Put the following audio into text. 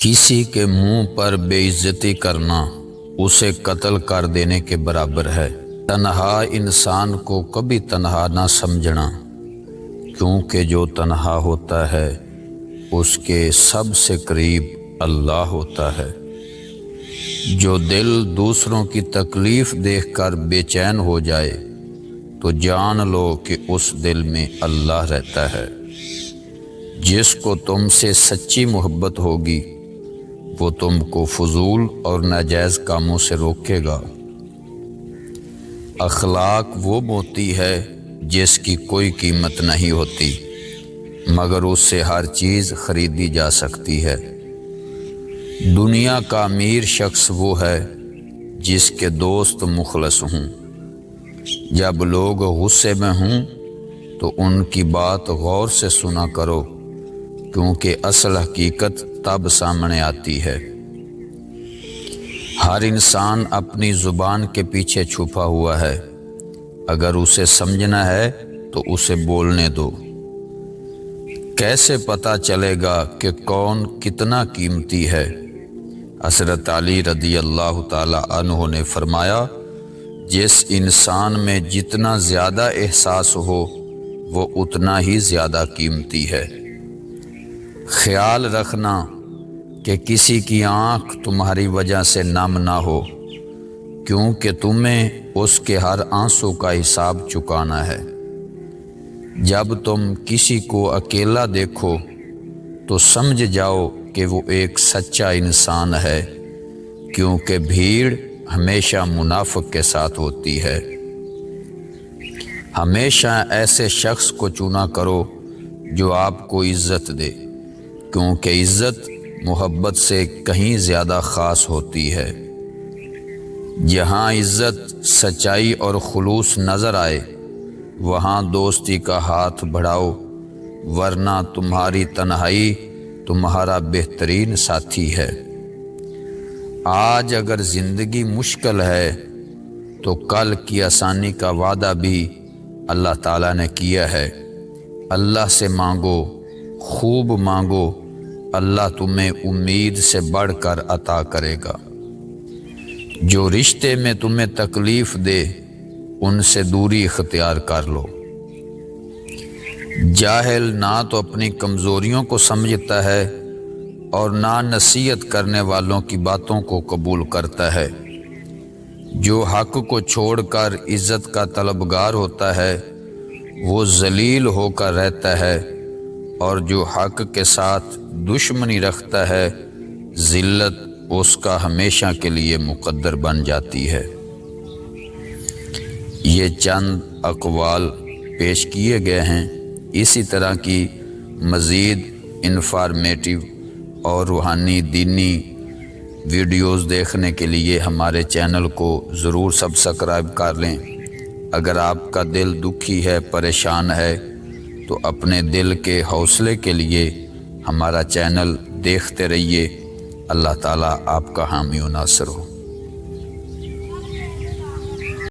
کسی کے منہ پر بے عزتی کرنا اسے قتل کر دینے کے برابر ہے۔ تنہا انسان کو کبھی تنہا نہ سمجھنا، کیونکہ جو تنہا ہوتا ہے اس کے سب سے قریب اللہ ہوتا ہے۔ جو دل دوسروں کی تکلیف دیکھ کر بے چین ہو جائے تو جان لو کہ اس دل میں اللہ رہتا ہے۔ جس کو تم سے سچی محبت ہوگی وہ تم کو فضول اور ناجائز کاموں سے روکے گا۔ اخلاق وہ موتی ہے جس کی کوئی قیمت نہیں ہوتی، مگر اس سے ہر چیز خریدی جا سکتی ہے۔ دنیا کا امیر شخص وہ ہے جس کے دوست مخلص ہوں۔ جب لوگ غصے میں ہوں تو ان کی بات غور سے سنا کرو، کیونکہ اصل حقیقت تب سامنے آتی ہے۔ ہر انسان اپنی زبان کے پیچھے چھپا ہوا ہے، اگر اسے سمجھنا ہے تو اسے بولنے دو۔ کیسے پتہ چلے گا کہ کون کتنا قیمتی ہے؟ حضرت علی رضی اللہ تعالی عنہ نے فرمایا، جس انسان میں جتنا زیادہ احساس ہو وہ اتنا ہی زیادہ قیمتی ہے۔ خیال رکھنا کہ کسی کی آنکھ تمہاری وجہ سے نم نہ ہو، کیونکہ تمہیں اس کے ہر آنسو کا حساب چکانا ہے۔ جب تم کسی کو اکیلا دیکھو تو سمجھ جاؤ کہ وہ ایک سچا انسان ہے، کیونکہ بھیڑ ہمیشہ منافق کے ساتھ ہوتی ہے۔ ہمیشہ ایسے شخص کو چنا کرو جو آپ کو عزت دے، کیونکہ عزت محبت سے کہیں زیادہ خاص ہوتی ہے۔ جہاں عزت، سچائی اور خلوص نظر آئے وہاں دوستی کا ہاتھ بڑھاؤ، ورنہ تمہاری تنہائی تمہارا بہترین ساتھی ہے۔ آج اگر زندگی مشکل ہے تو کل کی آسانی کا وعدہ بھی اللہ تعالیٰ نے کیا ہے۔ اللہ سے مانگو، خوب مانگو، اللہ تمہیں امید سے بڑھ کر عطا کرے گا۔ جو رشتے میں تمہیں تکلیف دے ان سے دوری اختیار کر لو۔ جاہل نہ تو اپنی کمزوریوں کو سمجھتا ہے اور نہ نصیحت کرنے والوں کی باتوں کو قبول کرتا ہے۔ جو حق کو چھوڑ کر عزت کا طلبگار ہوتا ہے وہ ذلیل ہو کر رہتا ہے، اور جو حق کے ساتھ دشمنی رکھتا ہے ذلت اس کا ہمیشہ کے لیے مقدر بن جاتی ہے۔ یہ چند اقوال پیش کیے گئے ہیں۔ اسی طرح کی مزید انفارمیٹیو اور روحانی دینی ویڈیوز دیکھنے کے لیے ہمارے چینل کو ضرور سبسکرائب کر لیں۔ اگر آپ کا دل دکھی ہے، پریشان ہے، تو اپنے دل کے حوصلے کے لیے ہمارا چینل دیکھتے رہیے۔ اللہ تعالیٰ آپ کا حامی و ناصر ہو۔